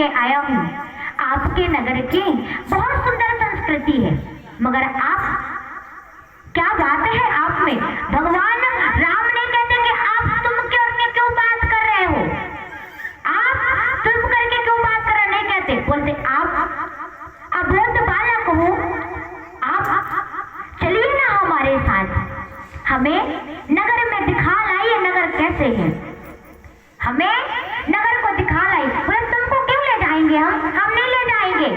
देखने आया हूँ। आपके नगर की बहुत सुंदर संस्कृति है, मगर आप, क्या बात है आप में? भगवान राम ने कहते कि आप तुम क्यों बात कर रहे हो? आप तुम करके क्यों बात कर रहे? नहीं कहते, बोलते आप अबोध बालक हो, आप चलिए ना हमारे साथ, हमें नगर में दिखा लाइए नगर कैसे है, हमें नगर को दिखा लाइए। बोले तुमको क्यों ले जाएंगे? हम नहीं ले जाएंगे,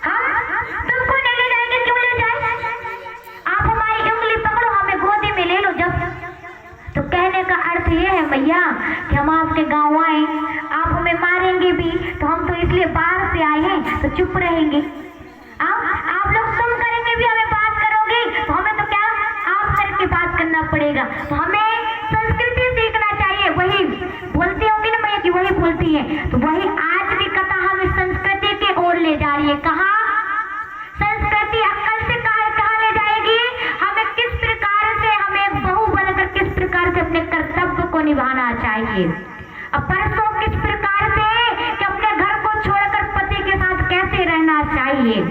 हम तुमको नहीं ले जाएंगे। क्यों ले जाए? आप हमारी उंगली पकड़ो, हमें गोदी में ले लो। जब तो कहने का अर्थ ये है मैया कि हम आपके गांव आए, आप हमें मारेंगे भी तो हम तो इसलिए बाहर से आए हैं, तो चुप रहेंगे। आप लोग तुम करेंगे भी, हमें बात करोगे तो हमें तो क्या आप करके बात करना पड़ेगा। तो हमें संस्कृति सीखना चाहिए। वही बोलती होंगी ना मैया कि वही बोलती है, तो वही आज की कथा हमें संस्कृति की ओर ले जा रही है। कहाँ संस्कृति अक्ल से कहाँ ले जाएगी? हमें किस प्रकार से, हमें एक बहू बनकर किस प्रकार से अपने कर्तव्य को निभाना चाहिए। अब परसों किस प्रकार से कि अपने घर को छोड़कर पति के साथ कैसे रहना चाहिए।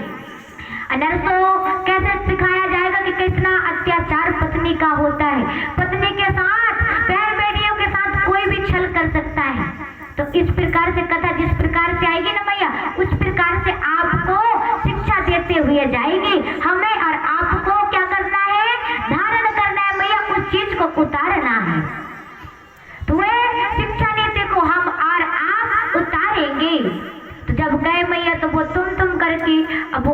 नरसों कैसे सिखाया जाएगा कि कितना अत्याचार पत्नी का होता है, पत्नी के साथ, बहन बेटियों के साथ कोई भी छल कर सकता है। तो इस प्रकार से कथा जिस प्रकार से आएगी ना मैया, उस प्रकार से आपको शिक्षा देते हुए जाएगी। हमें और आपको क्या करना है? धारण करना है मैया, उस चीज को उतारना है। तो वह शिक्षा नीति को हम और आप उतारेंगे। तो जब गए मैया तो वो तुम करके, अब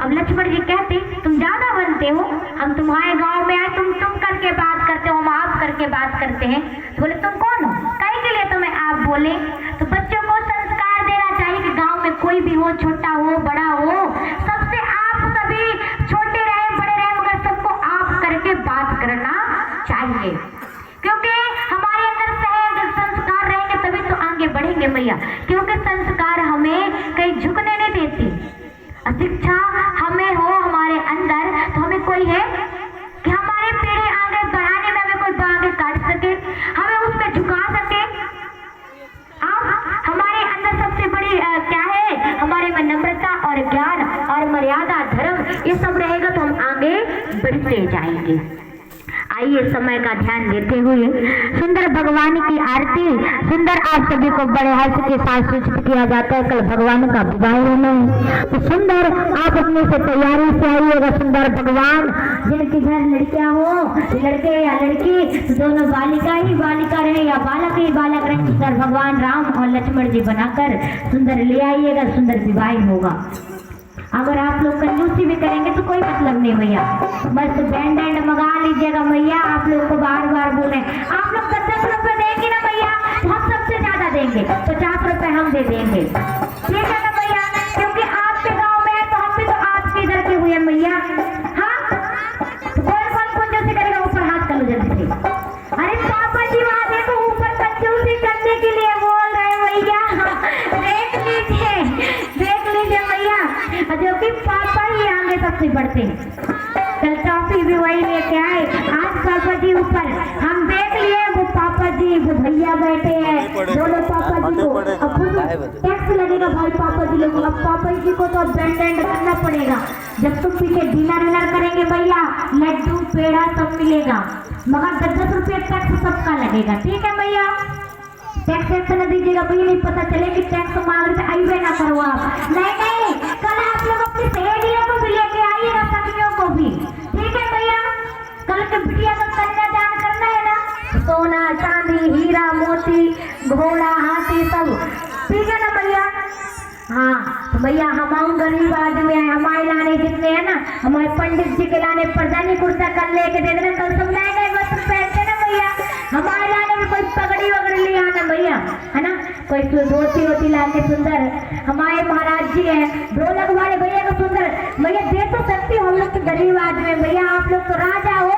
लक्ष्मण जी कहते तुम ज्यादा बनते हो, हम तुम्हारे गांव में आए, तुम करके बात करते हो, हम आप करके बात करते हैं। तो बोले तुम कौन हो, कहीं के लिए तुम्हें आप बोले? तो बच्चों को संस्कार देना चाहिए कि गांव में कोई भी हो, छोटा हो बड़ा हो, सबसे आप सभी छोटे रहे बड़े रहे, मगर सबको आप करके बात करना चाहिए। क्योंकि हमारे अंदर सहज संस्कार रहेंगे तभी तो आगे बढ़ेंगे मैया। क्योंकि संस्कार हमें कहीं झुकने नहीं देती। शिक्षा हमें हो हमारे अंदर, तो हमें कोई है कि हमारे पीढ़ी आगे बढ़ाने में हमें कोई आगे काट सके, हमें उस पर झुका सके। हमारे अंदर सबसे बड़ी क्या है? हमारे में नम्रता और ज्ञान और मर्यादा, धर्म, ये सब रहेगा तो हम आगे बढ़ते जाएंगे। आइए समय का ध्यान देते हुए सुंदर भगवान की आरती सुंदर आप सभी को बड़े हर्ष के साथ सूचित किया जाता है। कल भगवान का विवाह होना है, तो सुंदर आप अपने से तैयारी से आइएगा। सुंदर भगवान जिनके घर लड़कियां हो, लड़के या लड़की, तो दोनों बालिका ही बालिका रहे या बालक ही बालक रहे, सुंदर भगवान राम और लक्ष्मण जी बनाकर सुंदर ले आइएगा, सुंदर विवाह होगा। अगर आप लोग कंजूसी भी करेंगे तो कोई मतलब नहीं भैया, बस बैंड मंगा लीजिएगा मैया। आप लोग को बार बार बोले आप लोग 10 रुपए देंगे ना भैया, तो हम सबसे ज्यादा देंगे, 50 रुपए हम दे देंगे, ठीक है ना भैया? क्योंकि आपके गांव में है तो हम भी तो आपके इधर के हुए मैया। हाँ, कौन कंजूसी करेगा? ऊपर हाथ कर लो जल्दी से। अरे पापा जी वहाँ देखो, ऊपर कंजूसी करने के लिए बोल रहे भैया, देख लीजिए भैया, जो कि पापा ही आगे सबसे बढ़ते हैं। कल टॉफी भी वही लेके आए, आज पापा जी ऊपर, हम देख लिए वो पापा जी, वो भैया बैठे हैं दोनों पापा जी को। अब टैक्स लगेगा भाई पापा जी लोग, अब पापा जी को तो बैंड करना पड़ेगा। जब तुम पीछे डिनर करेंगे भैया, लड्डू पेड़ा सब मिलेगा, मगर 10 रुपये टैक्स सबका लगेगा, ठीक है भैया? टैक्स न दीजिएगा भैया, नहीं पता चले कि टैक्स मांग रहे आइए ना करो आप। नहीं, कल आप लोग अपनी सहेलियों को भी लेके आइएगा, सखियों को भी, ठीक है भैया? कल के बिटिया का कन्यादान करना है ना, सोना चांदी हीरा मोती घोड़ा हाथी सब, ठीक है ना भैया? हाँ तो भैया हम गरीब आदमी है, हमारे लाने जितने हैं ना, हमारे पंडित जी के लाने प्रधानी कुर्ता कल लेके दे देना, कल सब नए नए वस्त्र पहनते ना भैया। हमारे लाने में कोई पगड़ी वगड़ी ले आना भैया, है ना? कोई धोती वोती लाके सुंदर, हमारे महाराज जी है ढोलक वाले भैया को सुंदर। भैया दे तो सकती हो, हम लोग तो गरीब आदमी है भैया, आप लोग तो राजा हो,